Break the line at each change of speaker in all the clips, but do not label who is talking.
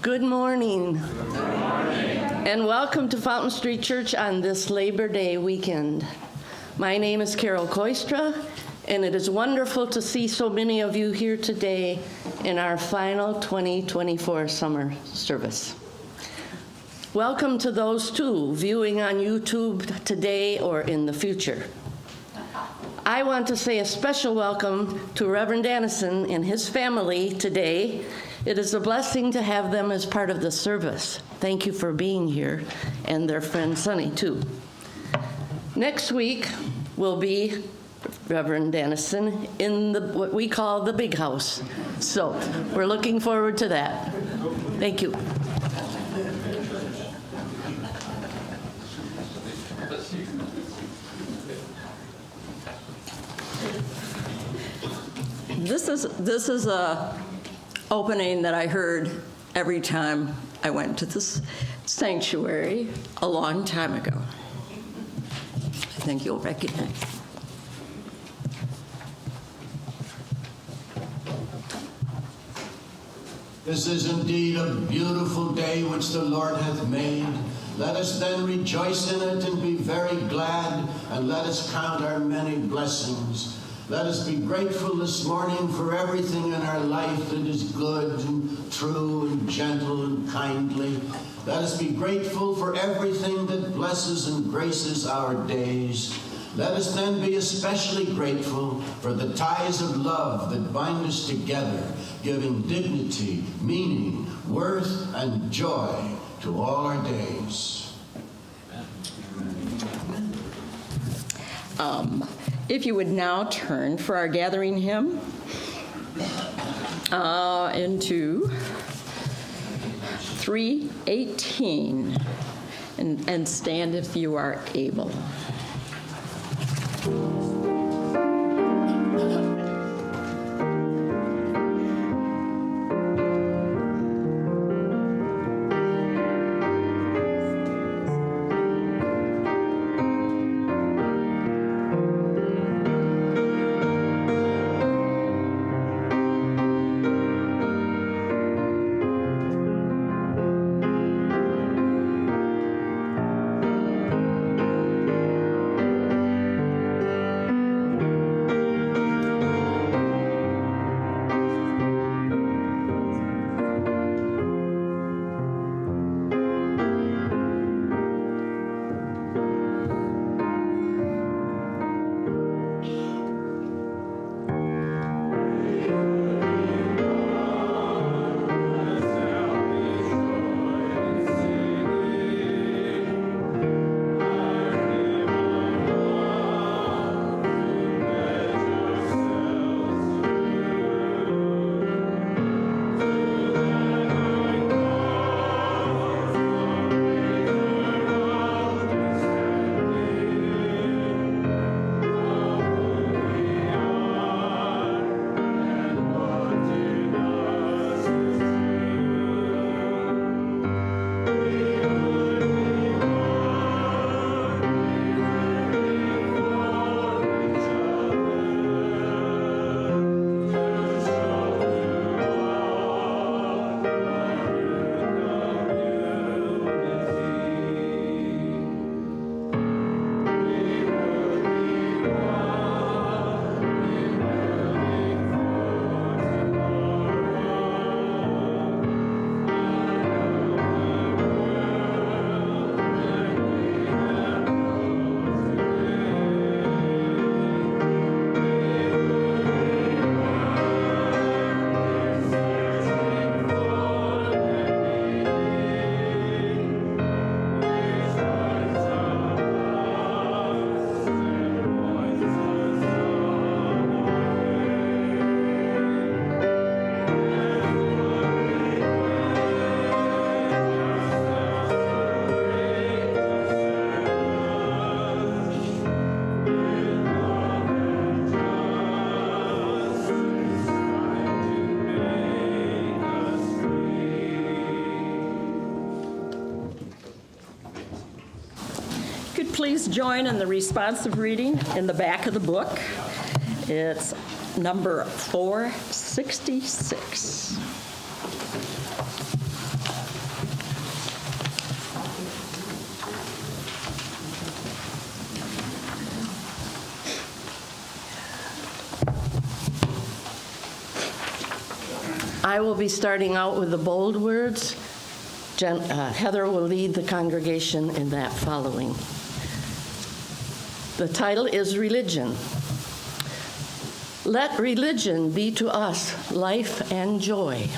Good morning. And welcome to Fountain Street Church on this Labor Day weekend. My name is Kooistra, and it is wonderful to see so many of you here today in our final 2024 summer service. Welcome to those too, viewing on YouTube today or in the future. I want to say a special welcome to Reverend Dennison and his family today. It is a blessing to have them as part of the service. Thank you for being here, and their friend Sonny too. Next week will be Reverend Dennison in what we call the big house. So we're looking forward to that. Thank you.
This is a opening that I heard every time I went to this sanctuary a long time ago. I think you'll recognize it.
This is indeed a beautiful day which the Lord hath made. Let us then rejoice in it and be very glad, and let us count our many blessings. Let us be grateful this morning for everything in our life that is good and true and gentle and kindly. Let us be grateful for everything that blesses and graces our days. Let us then be especially grateful for the ties of love that bind us together, giving dignity, meaning, worth, and joy to all our days.
If you would now turn for our gathering hymn into 318 and stand if you are able. Please join in the responsive reading in the back of the book. It's number 466.
I will be starting out with the bold words. Heather will lead the congregation in that following. The title is Religion. Let religion be to us life and joy.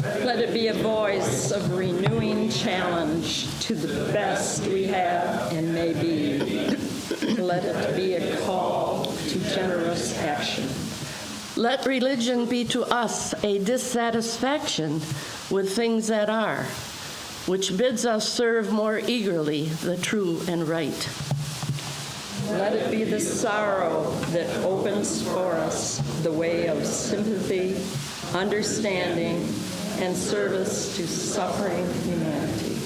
Let it be a voice of renewing challenge to the best we have and may be. Let it be a call to generous action.
Let religion be to us a dissatisfaction with things that are, which bids us serve more eagerly the true and right.
Let it be the sorrow that opens for us the way of sympathy, understanding, and service to suffering humanity.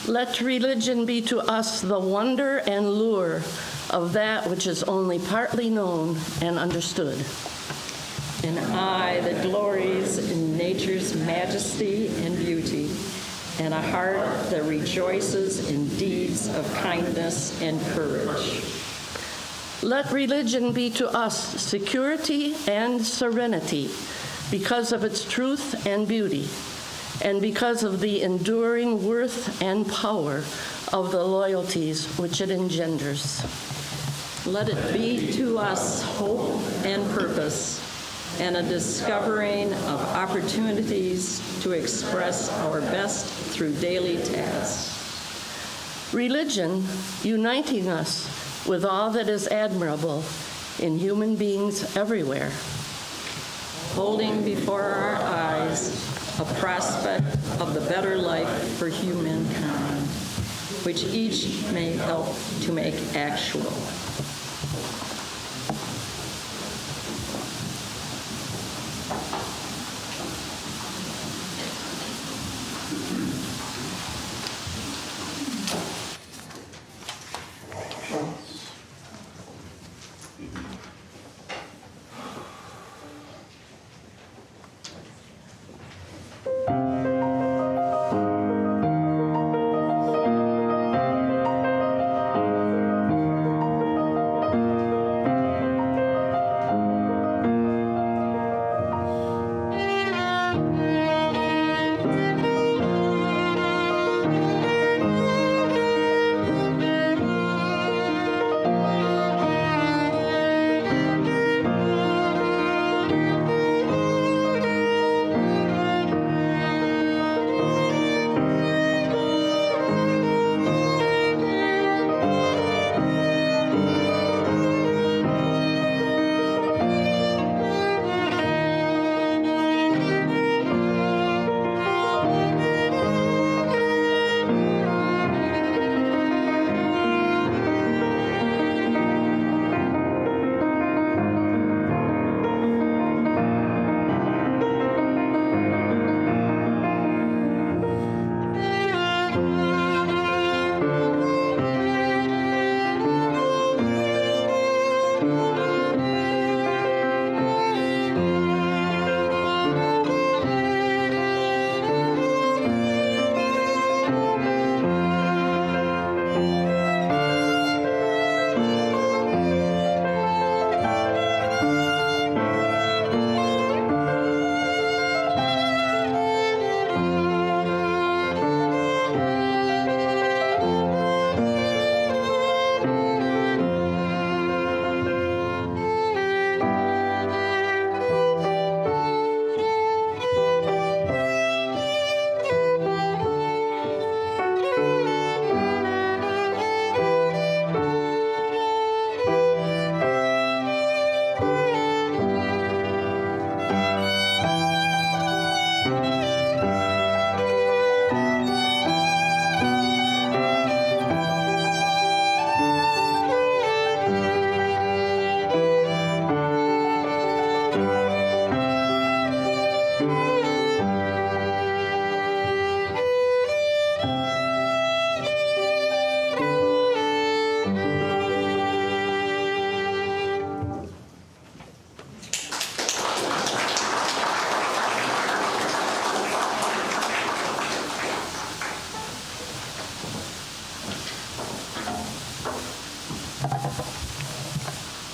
Let religion be to us the wonder and lure of that which is only partly known and understood.
An eye that glories in nature's majesty and beauty, and a heart that rejoices in deeds of kindness and courage.
Let religion be to us security and serenity because of its truth and beauty, and because of the enduring worth and power of the loyalties which it engenders.
Let it be to us hope and purpose, and a discovering of opportunities to express our best through daily tasks.
Religion uniting us with all that is admirable in human beings everywhere.
Holding before our eyes a prospect of the better life for humankind, which each may help to make actual.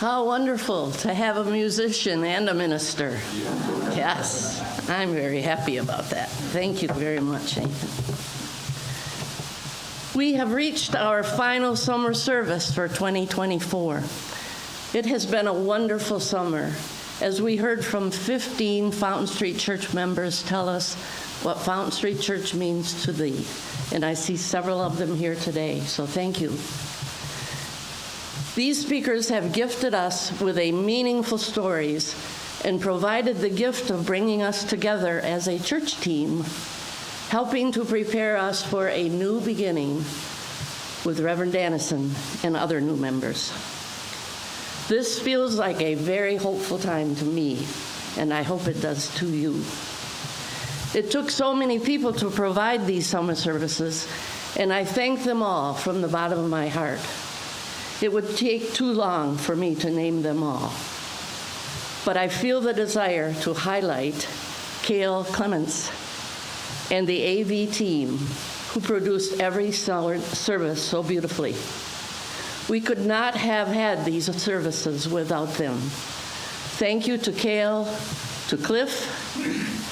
How wonderful to have a musician and a minister. Yes. I'm very happy about that. Thank you very much, Nathan. We have reached our final summer service for 2024. It has been a wonderful summer as we heard from 15 Fountain Street Church members tell us what Fountain Street Church means to thee. And I see several of them here today, so thank you. These speakers have gifted us with a meaningful stories and provided the gift of bringing us together as a church team, helping to prepare us for a new beginning with Reverend Dennison and other new members. This feels like a very hopeful time to me, and I hope it does to you. It took so many people to provide these summer services, and I thank them all from the bottom of my heart. It would take too long for me to name them all. But I feel the desire to highlight Cale Clements and the AV team who produced every service so beautifully. We could not have had these services without them. Thank you to Cale, to Cliff,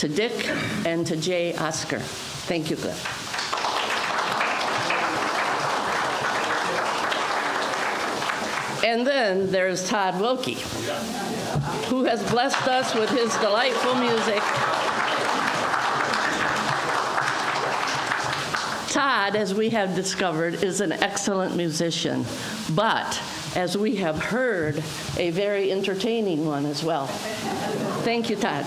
to Dick, and to Jay Oscar. Thank you, Cliff. And then there's Todd Wilkie, who has blessed us with his delightful music. Todd, as we have discovered, is an excellent musician, but as we have heard, a very entertaining one as well. Thank you, Todd.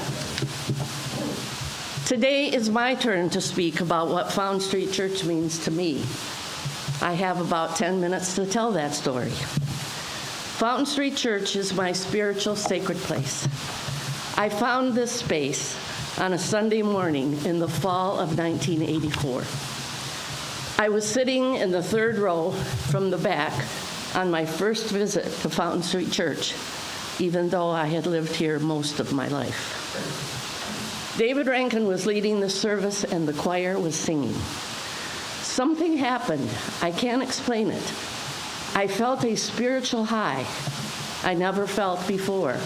Today is my turn to speak about what Fountain Street Church means to me. I have about 10 minutes to tell that story. Fountain Street Church is my spiritual sacred place. I found this space on a Sunday morning in the fall of 1984. I was sitting in the third row from the back on my first visit to Fountain Street Church, even though I had lived here most of my life. David Rankin was leading the service and the choir was singing. Something happened. I can't explain it. I felt a spiritual high I never felt before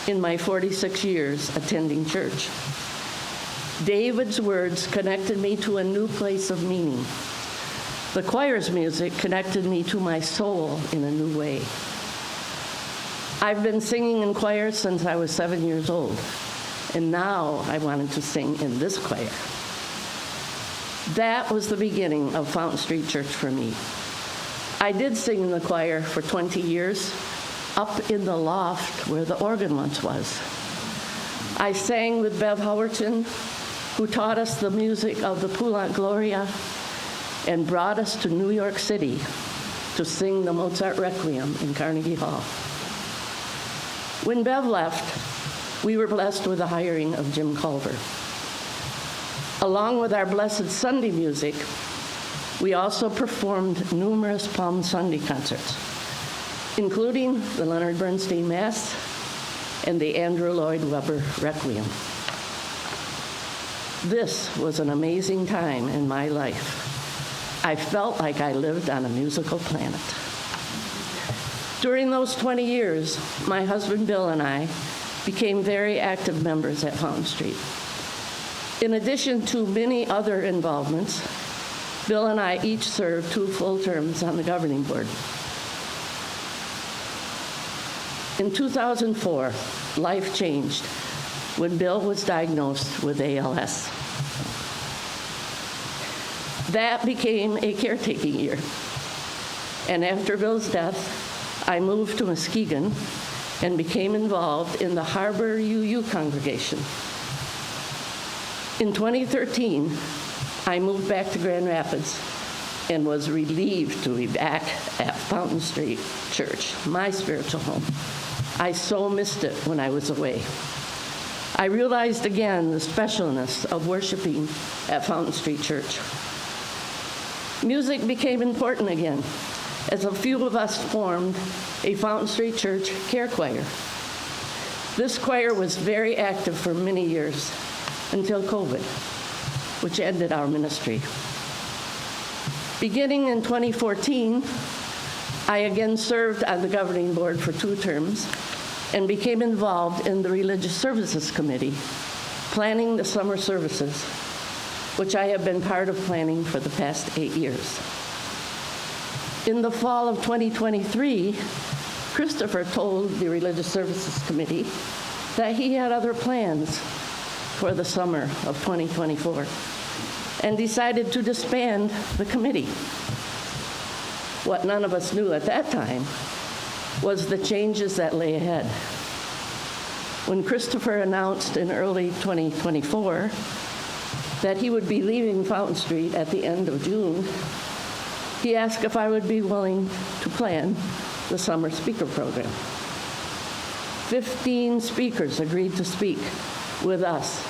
in my 46 years attending church. David's words connected me to a new place of meaning. The choir's music connected me to my soul in a new way. I've been singing in choirs since I was 7 years old, and now I wanted to sing in this choir. That was the beginning of Fountain Street Church for me. I did sing in the choir for 20 years, up in the loft where the organ once was. I sang with Bev Howerton, who taught us the music of the Poulant Gloria and brought us to New York City to sing the Mozart Requiem in Carnegie Hall. When Bev left, we were blessed with the hiring of Jim Culver. Along with our Blessed Sunday music, we also performed numerous Palm Sunday concerts, including the Leonard Bernstein Mass and the Andrew Lloyd Webber Requiem. This was an amazing time in my life. I felt like I lived on a musical planet. During those 20 years, my husband Bill and I became very active members at Fountain Street. In addition to many other involvements, Bill and I each served 2 full terms on the governing board. In 2004, life changed when Bill was diagnosed with ALS. That became a caretaking year. And after Bill's death, I moved to Muskegon and became involved in the Harbor UU congregation. In 2013, I moved back to Grand Rapids and was relieved to be back at Fountain Street Church, my spiritual home. I so missed it when I was away. I realized again the specialness of worshiping at Fountain Street Church. Music became important again, as a few of us formed a Fountain Street Church care choir. This choir was very active for many years until COVID, which ended our ministry. Beginning in 2014, I again served on the governing board for 2 terms and became involved in the Religious Services Committee, planning the summer services, which I have been part of planning for the past 8 years. In the fall of 2023, Christopher told the Religious Services Committee that he had other plans for the summer of 2024 and decided to disband the committee. What none of us knew at that time was the changes that lay ahead. When Christopher announced in early 2024 that he would be leaving Fountain Street at the end of June, he asked if I would be willing to plan the summer speaker program. 15 speakers agreed to speak with us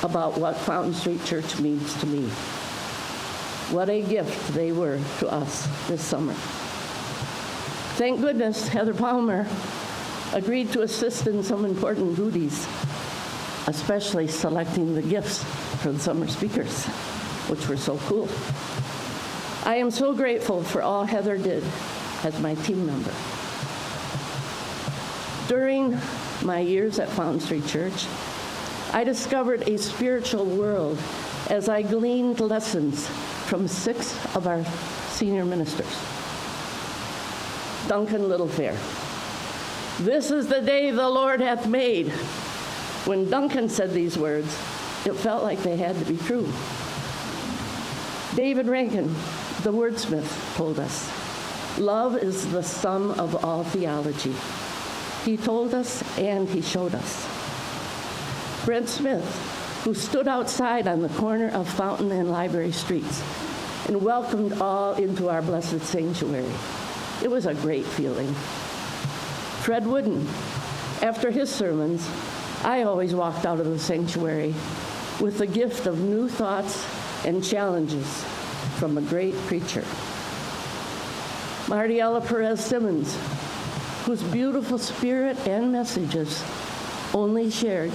about what Fountain Street Church means to me. What a gift they were to us this summer. Thank goodness Heather Palmer agreed to assist in some important duties, especially selecting the gifts for the summer speakers, which were so cool. I am so grateful for all Heather did as my team member. During my years at Fountain Street Church, I discovered a spiritual world as I gleaned lessons from 6 of our senior ministers. Duncan Littlefair. This is the day the Lord hath made. When Duncan said these words, it felt like they had to be true. David Rankin, the wordsmith, told us, love is the sum of all theology. He told us and he showed us. Brent Smith, who stood outside on the corner of Fountain and Library Streets and welcomed all into our blessed sanctuary. It was a great feeling. Fred Wooden, after his sermons, I always walked out of the sanctuary with the gift of new thoughts and challenges from a great preacher. Martiella Perez Simmons, whose beautiful spirit and messages only shared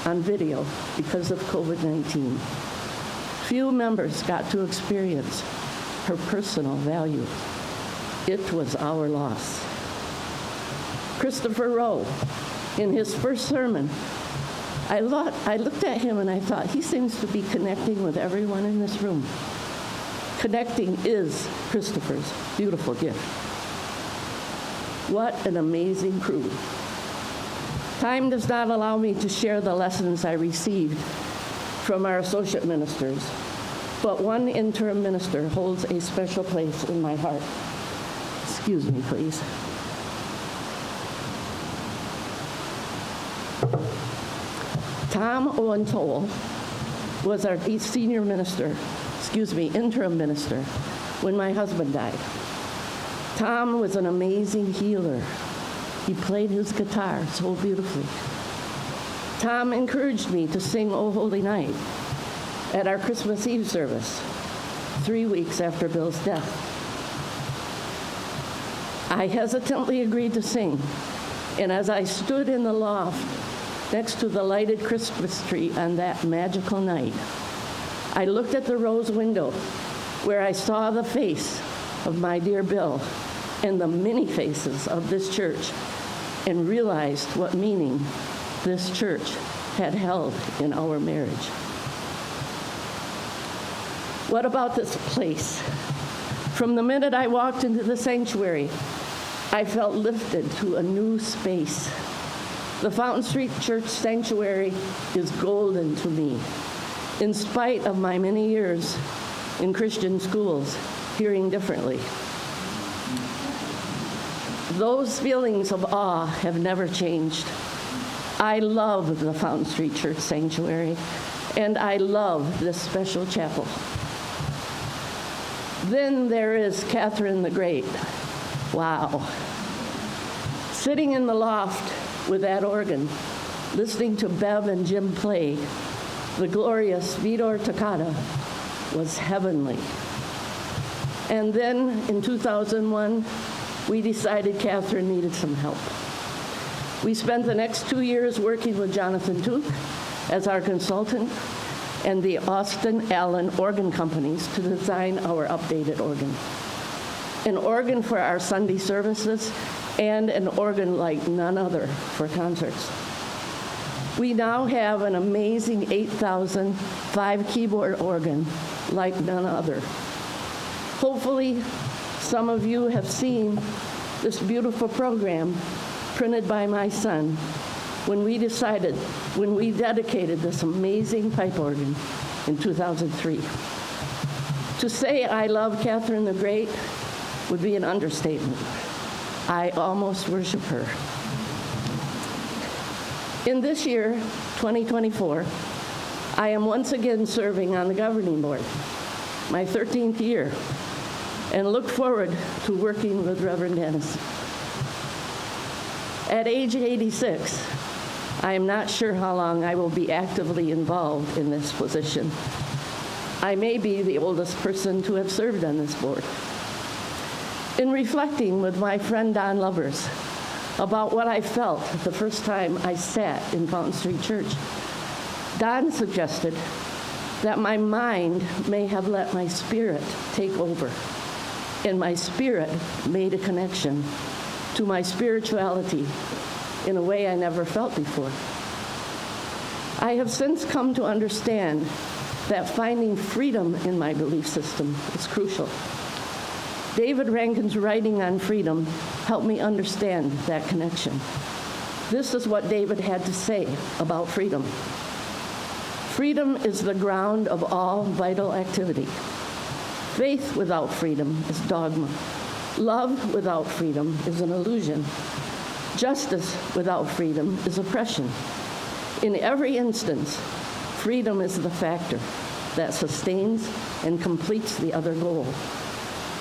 on video because of COVID-19. Few members got to experience her personal value. It was our loss. Christopher Rowe, in his first sermon, I looked at him and I thought, he seems to be connecting with everyone in this room. Connecting is Christopher's beautiful gift. What an amazing crew. Time does not allow me to share the lessons I received from our associate ministers, but one interim minister holds a special place in my heart. Excuse me, please. Tom Owen Toll was our interim minister when my husband died. Tom was an amazing healer. He played his guitar so beautifully. Tom encouraged me to sing O Holy Night at our Christmas Eve service, 3 weeks after Bill's death. I hesitantly agreed to sing, and as I stood in the loft next to the lighted Christmas tree on that magical night, I looked at the rose window where I saw the face of my dear Bill and the many faces of this church and realized what meaning this church had held in our marriage. What about this place? From the minute I walked into the sanctuary, I felt lifted to a new space. The Fountain Street Church Sanctuary is golden to me. In spite of my many years in Christian schools, hearing differently. Those feelings of awe have never changed. I love the Fountain Street Church Sanctuary, and I love this special chapel. Then there is Catherine the Great. Wow. Sitting in the loft with that organ, listening to Bev and Jim play, the glorious Vidor Toccata was heavenly. And then in 2001, we decided Catherine needed some help. We spent the next 2 years working with Jonathan Took as our consultant and the Austin Allen Organ Companies to design our updated organ. An organ for our Sunday services and an organ like none other for concerts. We now have an amazing 8,000 5-keyboard organ like none other. Hopefully, some of you have seen this beautiful program printed by my son when we dedicated this amazing pipe organ in 2003. To say I love Catherine the Great would be an understatement. I almost worship her. In this year, 2024, I am once again serving on the governing board, my 13th year, and look forward to working with Reverend Dennis. At age 86, I am not sure how long I will be actively involved in this position. I may be the oldest person to have served on this board. In reflecting with my friend Don Lovers about what I felt the first time I sat in Fountain Street Church, Don suggested that my mind may have let my spirit take over, and my spirit made a connection to my spirituality in a way I never felt before. I have since come to understand that finding freedom in my belief system is crucial. David Rankin's writing on freedom helped me understand that connection. This is what David had to say about freedom. Freedom is the ground of all vital activity. Faith without freedom is dogma. Love without freedom is an illusion. Justice without freedom is oppression. In every instance, freedom is the factor that sustains and completes the other goal.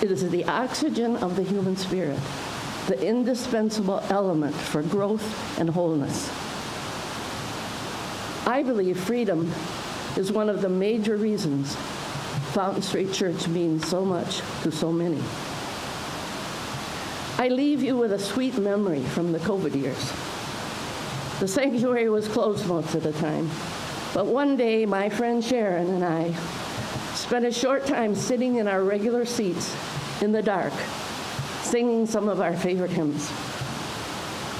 It is the oxygen of the human spirit, the indispensable element for growth and wholeness. I believe freedom is one of the major reasons Fountain Street Church means so much to so many. I leave you with a sweet memory from the COVID years. The sanctuary was closed most of the time, but one day my friend Sharon and I spent a short time sitting in our regular seats in the dark, singing some of our favorite hymns.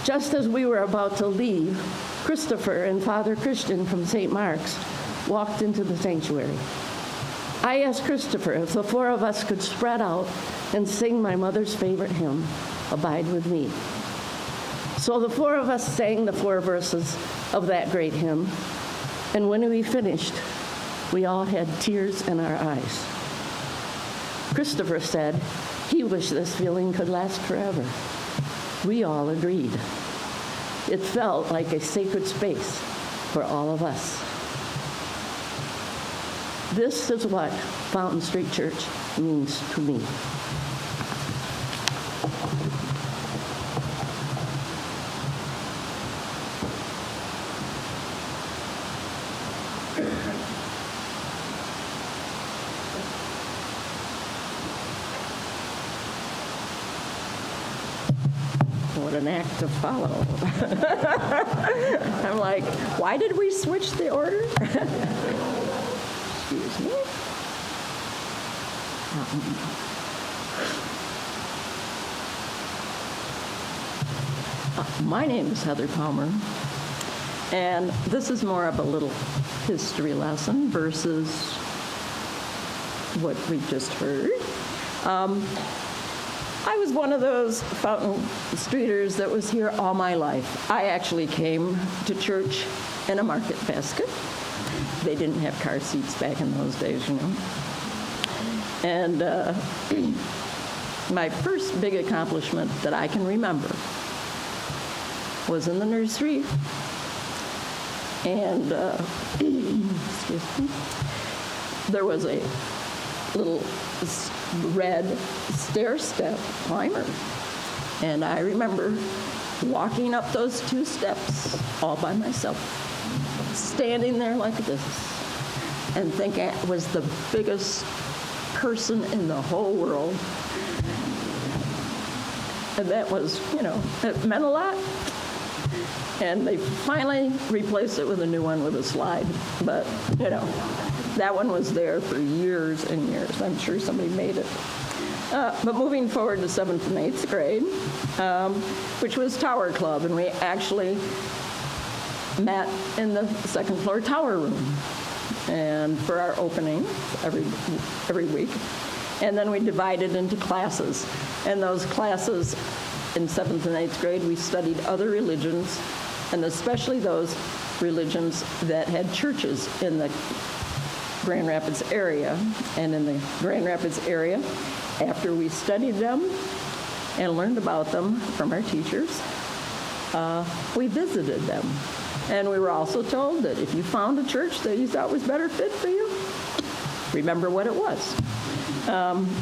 Just as we were about to leave, Christopher and Father Christian from St. Mark's walked into the sanctuary. I asked Christopher if the four of us could spread out and sing my mother's favorite hymn, Abide With Me. So the four of us sang the 4 verses of that great hymn, and when we finished, we all had tears in our eyes. Christopher said he wished this feeling could last forever. We all agreed. It felt like a sacred space for all of us. This is what Fountain Street Church means to me. What an act to follow. I'm like, why did we switch the order? Excuse me. My name is Heather Palmer, and this is more of a little history lesson versus what we just heard. I was one of those Fountain Streeters that was here all my life. I actually came to church in a market basket. They didn't have car seats back in those days, you know. And my first big accomplishment that I can remember was in the nursery. And, excuse me, there was a little red stair-step climber. And I remember walking up those 2 steps all by myself, standing there like this, and thinking I was the biggest person in the whole world. And that was, you know, it meant a lot. And they finally replaced it with a new one with a slide. But, you know, that one was there for years and years. I'm sure somebody made it. But moving forward to 7th and 8th grade, which was Tower Club, and we actually
met in the second floor tower room and for our opening every week. And then we divided into classes. And those classes in 7th and 8th grade, we studied other religions, and especially those religions that had churches in the Grand Rapids area. And in the Grand Rapids area, after we studied them and learned about them from our teachers, we visited them. And we were also told that if you found a church that you thought was better fit for you, remember what it was.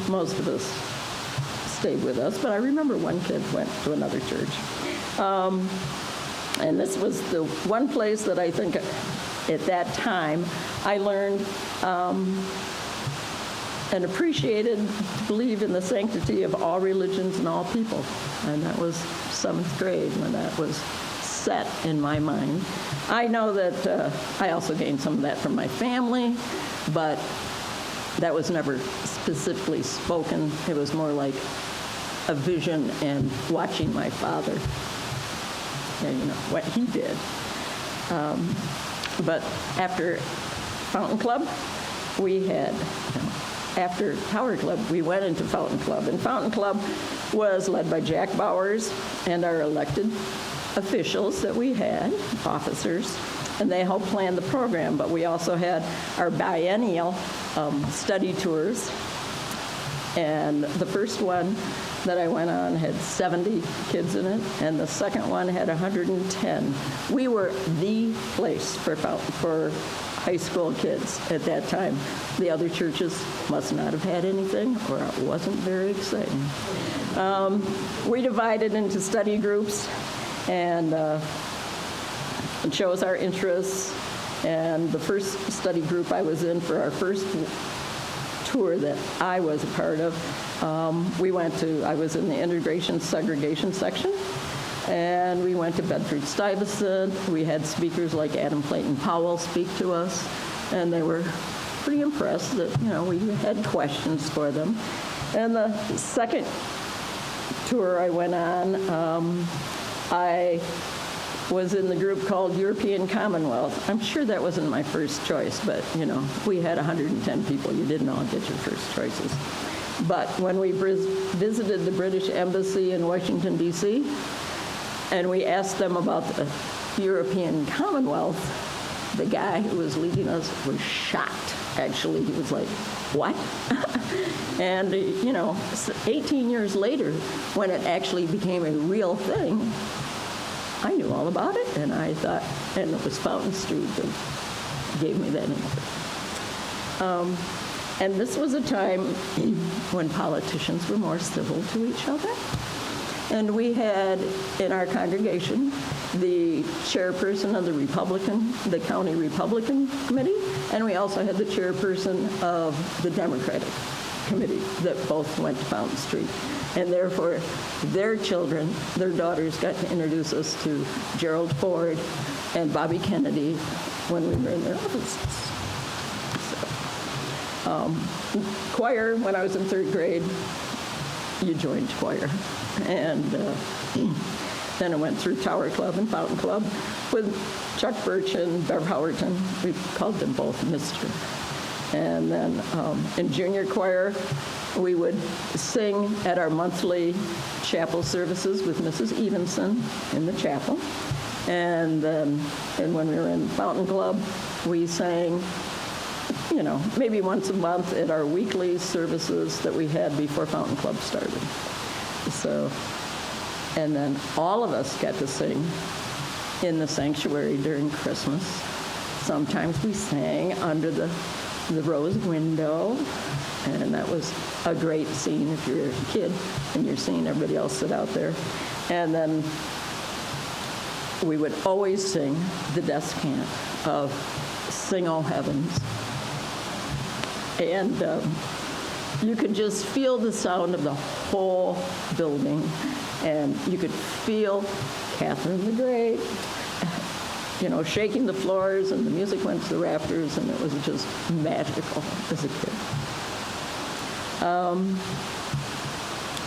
Most of us stayed with us, but I remember one kid went to another church. And this was the one place that I think at that time I learned and appreciated to believe in the sanctity of all religions and all people. And that was 7th grade when that was set in my mind. I know that I also gained some of that from my family, but that was never specifically spoken. It was more like a vision and watching my father and what he did. But after Fountain Club, we had, after Tower Club, we went into Fountain Club. And Fountain Club was led by Jack Bowers and our elected officials that we had, officers, and they helped plan the program. But we also had our biennial study tours. And the first one that I went on had 70 kids in it, and the second one had 110. We were the place for high school kids at that time. The other churches must not have had anything, or it wasn't very exciting. We divided into study groups and chose our interests. And the first study group I was in for our first tour that I was a part of, I was in the integration segregation section, and we went to Bedford-Stuyvesant. We had speakers like Adam Clayton Powell speak to us, and they were pretty impressed that, we had questions for them. And the second tour I went on, I was in the group called European Commonwealth. I'm sure that wasn't my first choice, but, we had 110 people. You didn't all get your first choices. But when we visited the British Embassy in Washington, D.C., and we asked them about the European Commonwealth, the guy who was leading us was shocked. Actually, he was like, what? And, 18 years later, when it actually became a real thing, I knew all about it, and I thought, and it was Fountain Street that gave me that info. And this was a time when politicians were more civil to each other. And we had in our congregation the chairperson of the county Republican committee, and we also had the chairperson of the Democratic committee that both went to Fountain Street. And therefore, their children, their daughters, got to introduce us to Gerald Ford and Bobby Kennedy when we were in their offices. So, choir, when I was in 3rd grade, you joined choir. And then I went through Tower Club and Fountain Club with Chuck Birch and Bev Howerton. We called them both Mr. And then in junior choir, we would sing at our monthly chapel services with Mrs. Evenson in the chapel. And when we were in Fountain Club, we sang, maybe once a month at our weekly services that we had before Fountain Club started. So, and then all of us got to sing in the sanctuary during Christmas. Sometimes we sang under the rose window, and that was a great scene if you're a kid and you're seeing everybody else sit out there. And then we would always sing the descant of Sing O Heavens. And you could just feel the sound of the whole building, and you could feel Catherine the Great, shaking the floors, and the music went to the rafters, and it was just magical as a kid.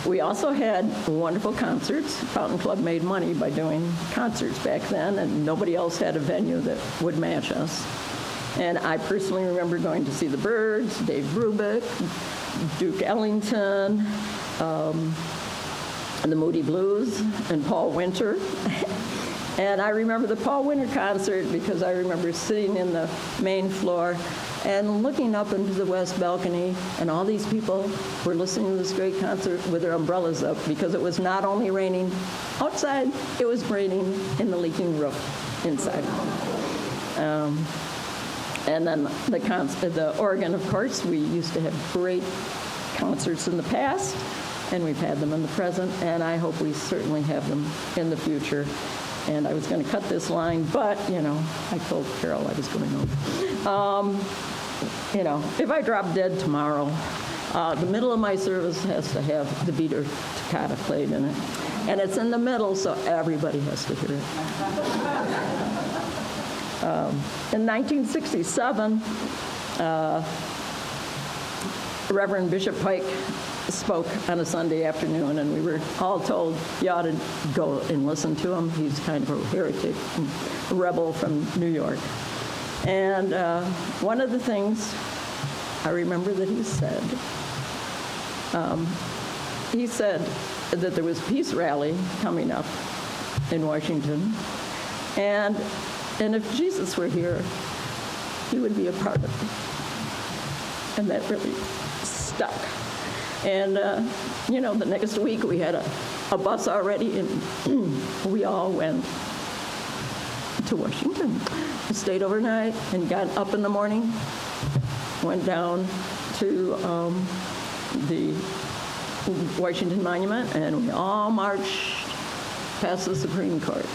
We also had wonderful concerts. Fountain Club made money by doing concerts back then, and nobody else had a venue that would match us. And I personally remember going to see the Byrds, Dave Brubeck, Duke Ellington, the Moody Blues, and Paul Winter. And I remember the Paul Winter concert because I remember sitting in the main floor and looking up into the west balcony, and all these people were listening to this great concert with their umbrellas up because it was not only raining outside, it was raining in the leaking roof inside. And then the organ, of course, we used to have great concerts in the past, and we've had them in the present, and I hope we certainly have them in the future. And I was going to cut this line, but, I told Carol I was going home. If I drop dead tomorrow, the middle of my service has to have the Beater Toccata played in it. And it's in the middle, so everybody has to hear it. In 1967, Reverend Bishop Pike spoke on a Sunday afternoon, and we were all told, you ought to go and listen to him. He's kind of a heretic, a rebel from New York. And one of the things I remember that he said that there was a peace rally coming up in Washington, and if Jesus were here, he would be a part of it. And that really stuck. And, the next week we had a bus already, and we all went to Washington. We stayed overnight and got up in the morning, went down to the Washington Monument, and we all marched past the Supreme Court.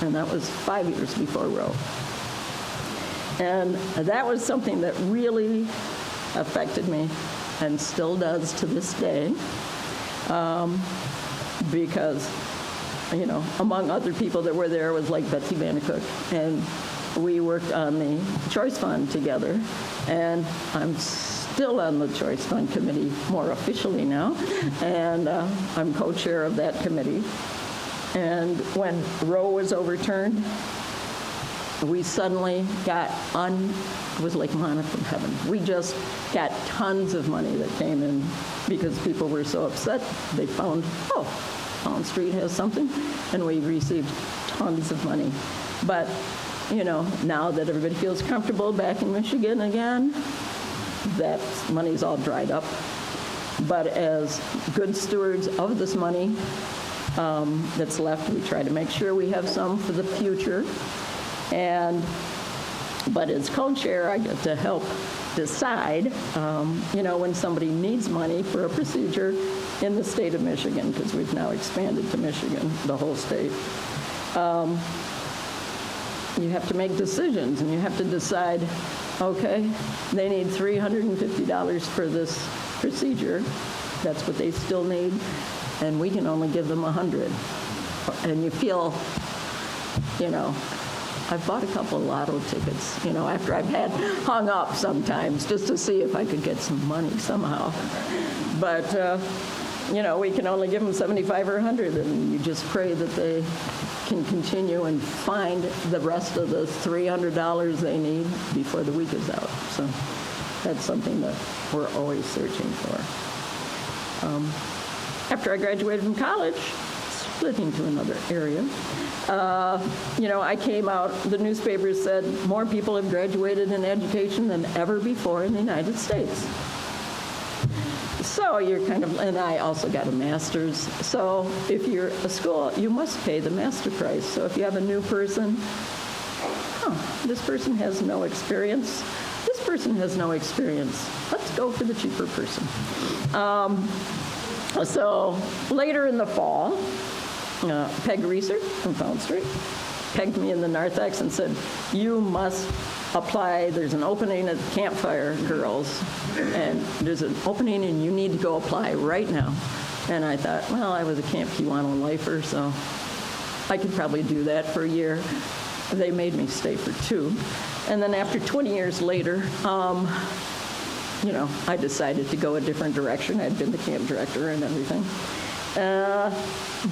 And that was 5 years before Roe. And that was something that really affected me and still does to this day, because, among other people that were there was like Betsy Vandercook, and we worked on the Choice Fund together, and I'm still on the Choice Fund committee more officially now, and I'm co-chair of that committee. And when Roe was overturned, we suddenly got it was like manna from heaven. We just got tons of money that came in because people were so upset. They found, Fountain Street has something, and we received tons of money. But, now that everybody feels comfortable back in Michigan again, that money's all dried up. But as good stewards of this money that's left, we try to make sure we have some for the future. But as co-chair, I get to help decide, when somebody needs money for a procedure in the state of Michigan, because we've now expanded to Michigan, the whole state. You have to make decisions, and you have to decide, okay, they need $350 for this procedure. That's what they still need, and we can only give them $100. And you feel, I've bought a couple of lotto tickets, after I've had hung up sometimes just to see if I could get some money somehow. But, we can only give them 75 or 100, and you just pray that they can continue and find the rest of the $300 they need before the week is out. So that's something that we're always searching for. After I graduated from college, split into another area. I came out, the newspapers said more people have graduated in education than ever before in the United States. So you're and I also got a master's. So if you're a school, you must pay the master price. So if you have a new person, this person has no experience. This person has no experience. Let's go for the cheaper person. So later in the fall, Peg Reeser from Fountain Street pegged me in the narthex and said, you must apply. There's an opening at Campfire Girls, and there's an opening, and you need to go apply right now. And I thought, well, I was a Camp Kiwanis lifer, so I could probably do that for a year. They made me stay for 2. And then after 20 years later, I decided to go a different direction. I'd been the camp director and everything.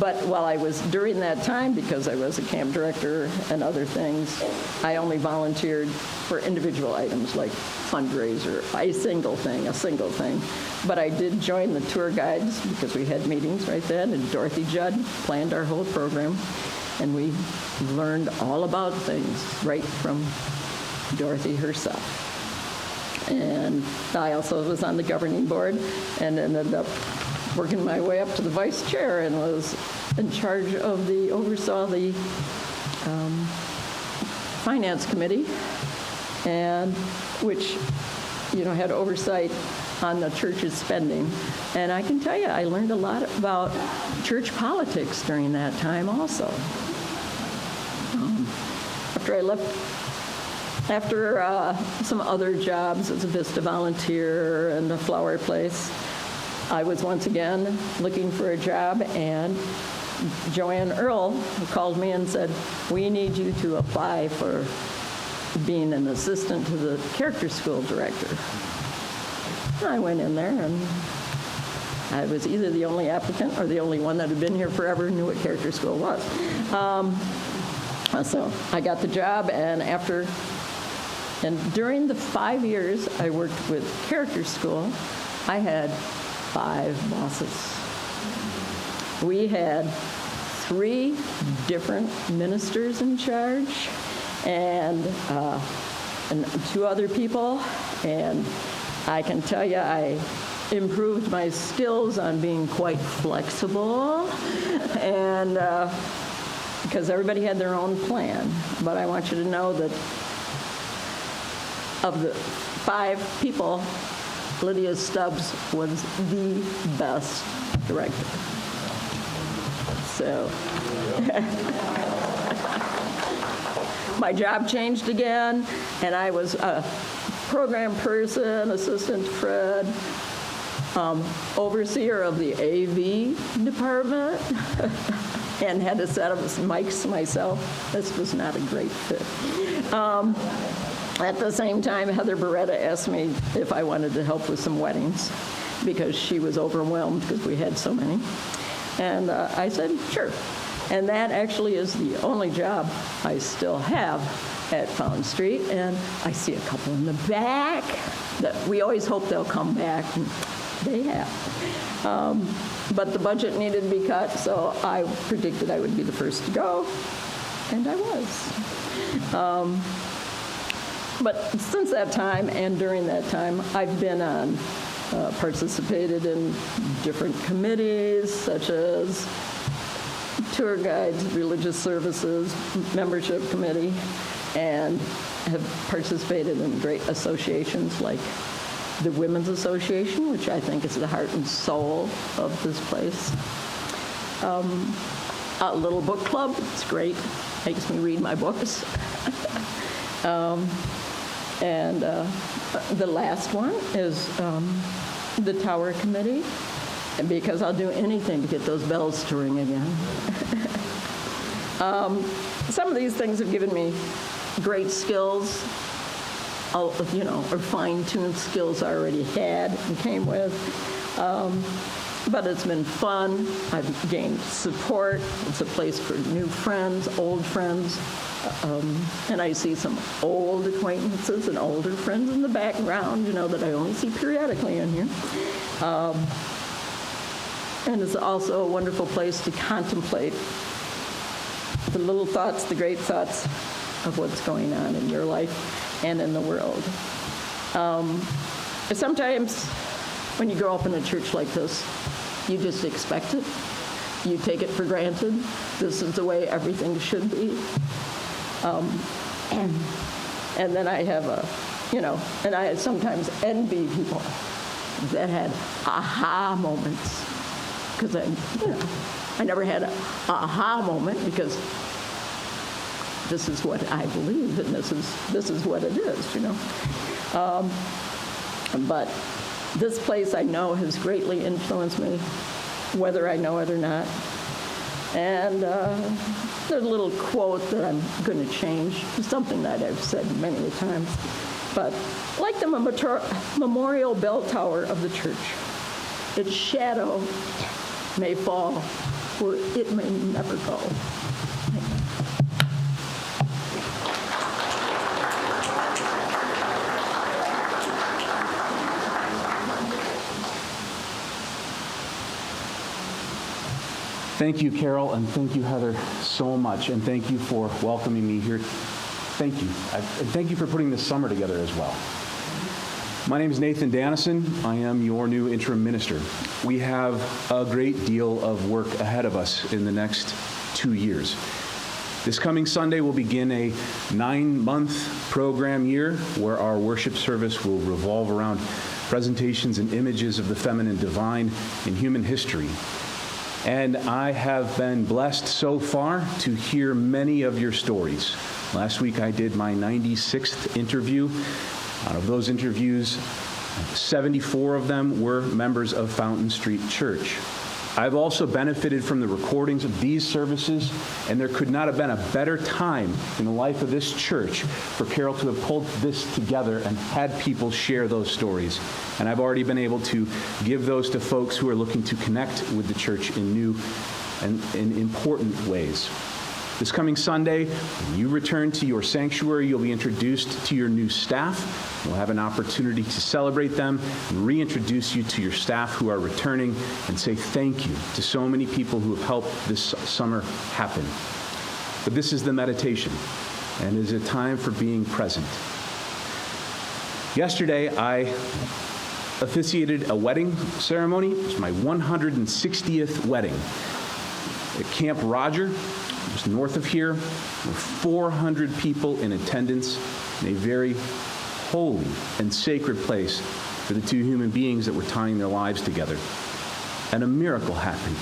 But while I was during that time, because I was a camp director and other things, I only volunteered for individual items like fundraiser, a single thing. But I did join the tour guides because we had meetings right then, and Dorothy Judd planned our whole program, and we learned all about things right from Dorothy herself. And I also was on the governing board and ended up working my way up to the vice chair and was in charge of oversaw the finance committee, and which, had oversight on the church's spending. And I can tell you, I learned a lot about church politics during that time also. After some other jobs as a Vista volunteer and a flower place, I was once again looking for a job, and Joanne Earl called me and said, "We need you to apply for being an assistant to the character school director." I went in there, and I was either the only applicant or the only one that had been here forever and knew what character school was. So I got the job, and during the 5 years I worked with character school, I had 5 bosses. We had 3 different ministers in charge, and 2 other people, and I can tell you I improved my skills on being quite flexible, and because everybody had their own plan. But I want you to know that of the 5 people, Lydia Stubbs was the best director. So my job changed again, and I was a program person, assistant to Fred, overseer of the AV department, and had to set up mics myself. This was not a great fit. At the same time, Heather Beretta asked me if I wanted to help with some weddings because she was overwhelmed because we had so many. And I said, sure. And that actually is the only job I still have at Fountain Street. And I see a couple in the back that we always hope they'll come back, and they have. But the budget needed to be cut, so I predicted I would be the first to go, and I was. But since that time and during that time, I've been on, participated in different committees, such as tour guides, religious services, membership committee, and have participated in great associations like the Women's Association, which I think is the heart and soul of this place. A little book club, it's great, makes me read my books. And the last one is the Tower Committee, and because I'll do anything to get those bells to ring again. Some of these things have given me great skills, or fine-tuned skills I already had and came with. But it's been fun. I've gained support. It's a place for new friends, old friends. And I see some old acquaintances and older friends in the background, that I only see periodically in here. And it's also a wonderful place to contemplate the little thoughts, the great thoughts of what's going on in your life and in the world. Sometimes when you grow up in a church like this, you just expect it. You take it for granted. This is the way everything should be. And then I have and I sometimes envy people that had aha moments, because I never had an aha moment because this is what I believe and this is what it is, But this place I know has greatly influenced me, whether I know it or not. And there's a little quote that I'm going to change, something that I've said many times. But like the memorial bell tower of the church, its shadow may fall where it may never go.
Thank you, Carol, and thank you, Heather, so much, and thank you for welcoming me here. Thank you. And thank you for putting this summer together as well. My name is Nathan Dannison. I am your new interim minister. We have a great deal of work ahead of us in the next 2 years. This coming Sunday will begin a 9-month program year where our worship service will revolve around presentations and images of the feminine divine in human history. And I have been blessed so far to hear many of your stories. Last week I did my 96th interview. Out of those interviews, 74 of them were members of Fountain Street Church. I've also benefited from the recordings of these services, and there could not have been a better time in the life of this church for Carol to have pulled this together and had people share those stories. And I've already been able to give those to folks who are looking to connect with the church in new and in important ways. This coming Sunday, when you return to your sanctuary, you'll be introduced to your new staff. We'll have an opportunity to celebrate them and reintroduce you to your staff who are returning and say thank you to so many people who have helped this summer happen. But this is the meditation, and it is a time for being present. Yesterday, I officiated a wedding ceremony. It was my 160th wedding at Camp Roger. Just north of here, were 400 people in attendance in a very holy and sacred place for the two human beings that were tying their lives together. And a miracle happened.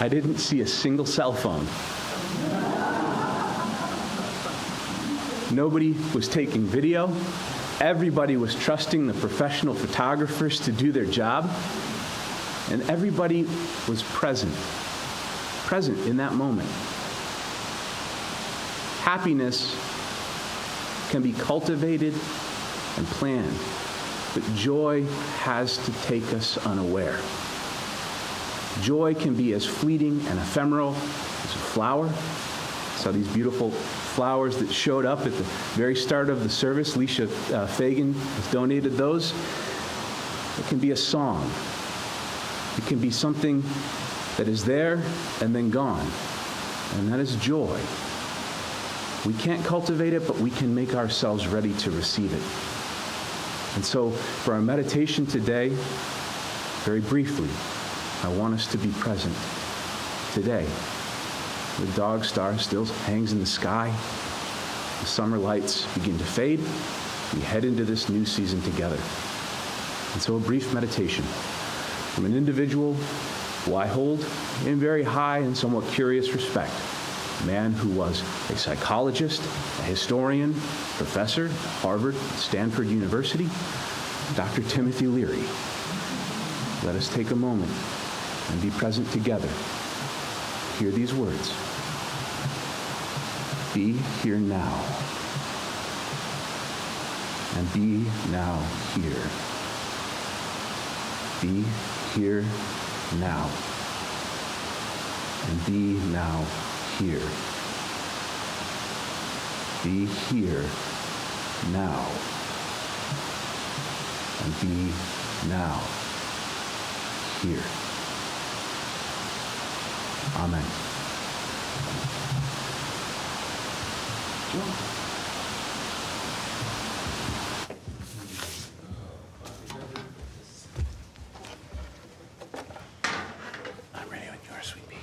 I didn't see a single cell phone. Nobody was taking video. Everybody was trusting the professional photographers to do their job. And everybody was present in that moment. Happiness can be cultivated and planned, but joy has to take us unaware. Joy can be as fleeting and ephemeral as a flower. Saw these beautiful flowers that showed up at the very start of the service. Leisha Fagan has donated those. It can be a song. It can be something that is there and then gone, and that is joy. We can't cultivate it, but we can make ourselves ready to receive it. And so for our meditation today, very briefly, I want us to be present today. The dog star still hangs in the sky. The summer lights begin to fade. We head into this new season together. And so a brief meditation from an individual who I hold in very high and somewhat curious respect, a man who was a psychologist, a historian, professor at Harvard, Stanford University, Dr. Timothy Leary. Let us take a moment and be present together. Hear these words. Be here now, and be now here. Be here now, and be now here. Be here now, and be now here. Amen. I'm ready when you are, sweet pea.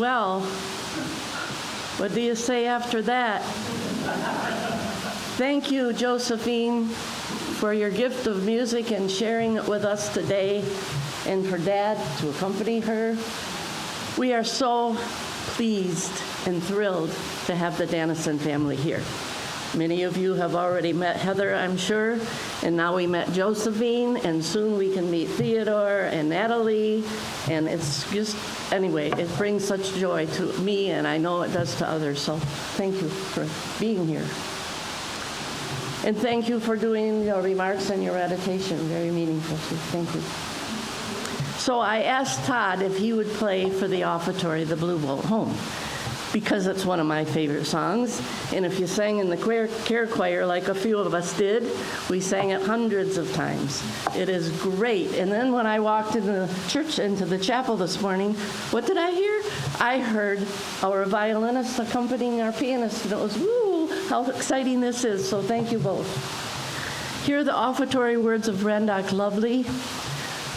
Well, what do you say after that? Thank you, Josephine, for your gift of music and sharing it with us today, and for Dad to accompany her. We are so pleased and thrilled to have the Dannison family here. Many of you have already met Heather, I'm sure, and now we met Josephine, and soon we can meet Theodore and Natalie, and it's just, anyway, it brings such joy to me, and I know it does to others, so thank you for being here. And thank you for doing your remarks and your meditation, very meaningful too, thank you. So I asked Todd if he would play for the offertory, The Blue Boat Home, because it's one of my favorite songs. And if you sang in the care choir like a few of us did, we sang it hundreds of times. It is great. And then when I walked into the church, into the chapel this morning, what did I hear? I heard our violinist accompanying our pianist, and it was, woo, how exciting this is. So thank you both. Hear the offertory words of Randock Lovely.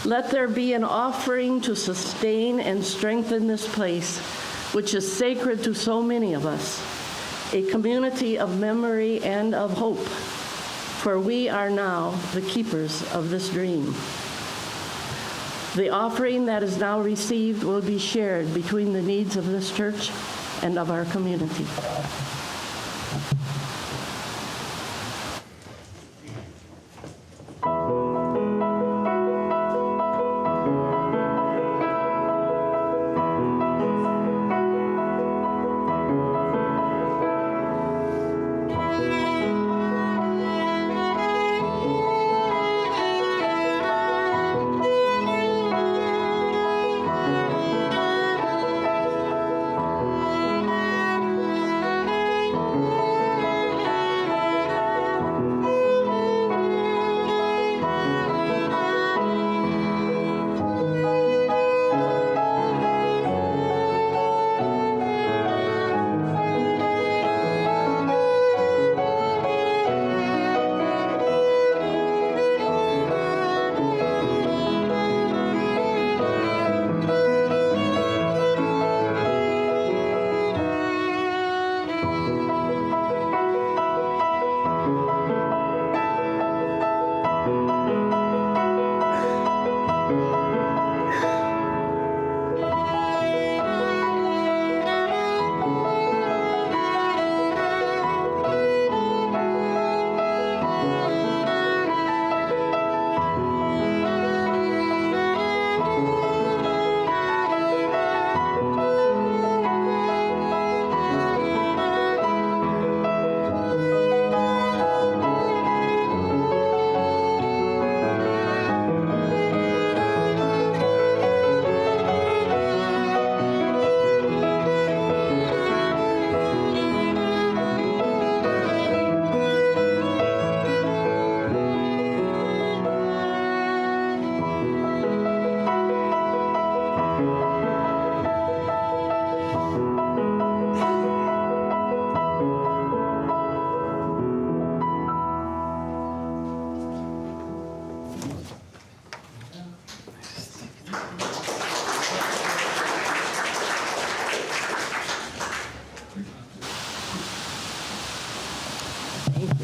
Let there be an offering to sustain and strengthen this place, which is sacred to so many of us, a community of memory and of hope, for we are now the keepers of this dream. The offering that is now received will be shared between the needs of this church and of our community.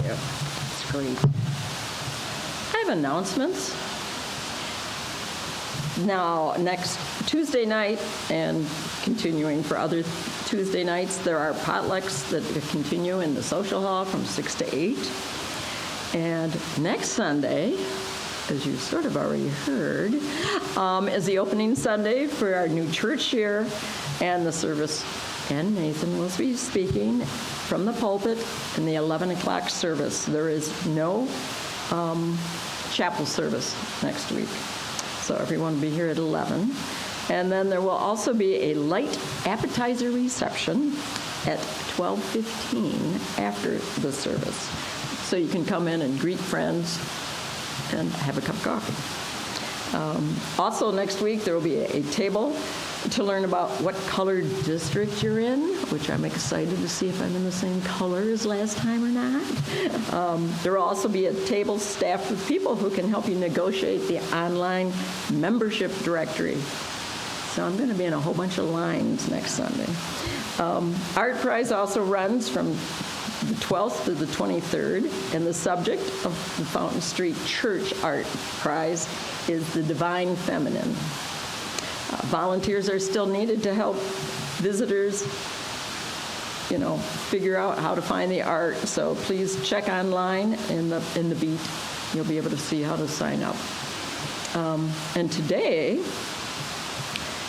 It's great. I have announcements. Now, next Tuesday night, and continuing for other Tuesday nights, there are potlucks that continue in the social hall from 6 to 8. And next Sunday, as you sort of already heard, is the opening Sunday for our new church year, and the service, and Nathan will be speaking from the pulpit in the 11 o'clock service. There is no chapel service next week, so everyone will be here at 11. And then there will also be a light appetizer reception at 12:15 after the service. So you can come in and greet friends and have a cup of coffee. Also next week there will be a table to learn about what color district you're in, which I'm excited to see if I'm in the same color as last time or not. There will also be a table staffed with people who can help you negotiate the online membership directory.
So I'm going to be in a whole bunch of lines next Sunday. Art prize also runs from the 12th to the 23rd, and the subject of the Fountain Street Church Art Prize is the Divine Feminine. Volunteers are still needed to help visitors, figure out how to find the art. So please check online in the Beat. You'll be able to see how to sign up. And today,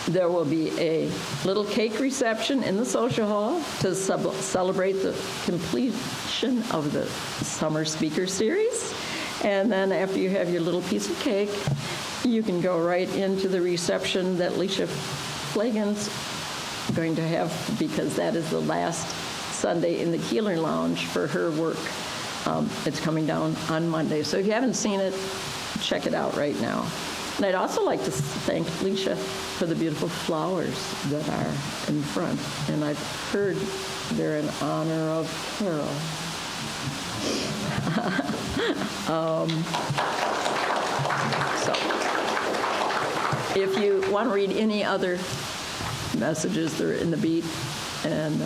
there will be a little cake reception in the social hall to celebrate the completion of the summer speaker series. And then after you have your little piece of cake, you can go right into the reception that Leisha Flagan's going to have, because that is the last Sunday in the Keeler Lounge for her work. It's coming down on Monday. So if you haven't seen it, check it out right now. And I'd also like to thank Leisha for the beautiful flowers that are in front. And I've heard they're in honor of Carol. So if you want to read any other messages, they're in the Beat, and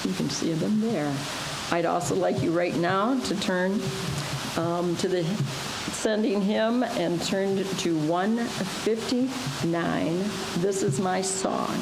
you can see them there. I'd also like you right now to turn to the sending hymn and turn to 159. This is my song.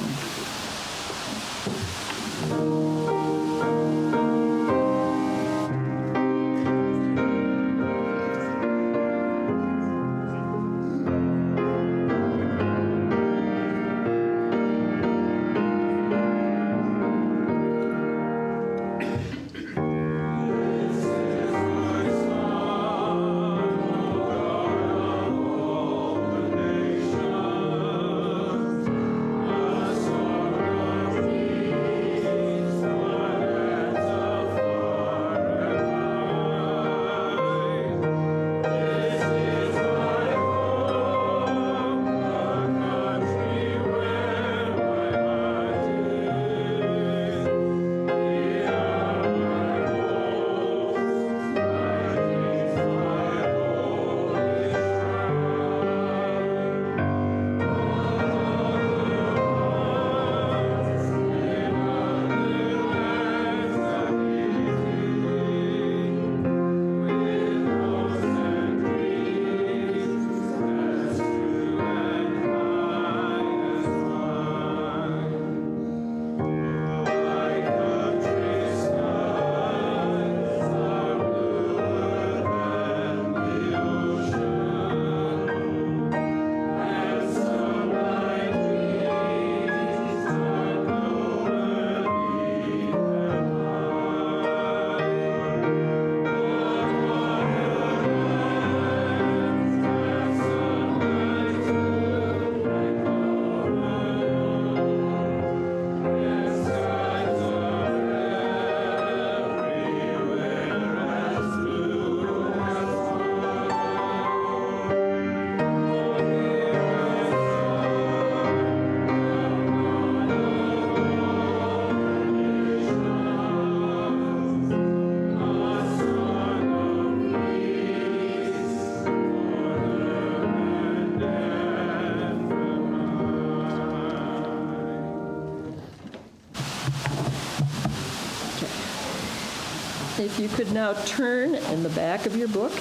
If you could now turn in the back of your book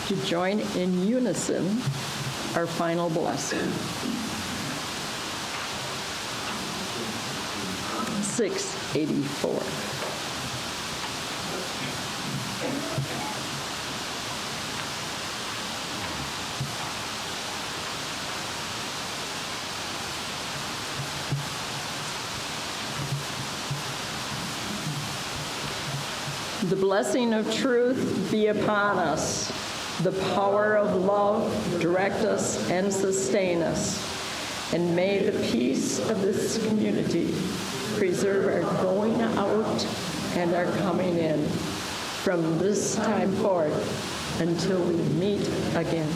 to join in unison our final blessing. 684. The blessing of truth be upon us. The power of love direct us and sustain us. And may the peace of this community preserve our going out and our coming in from this time forth until we meet again.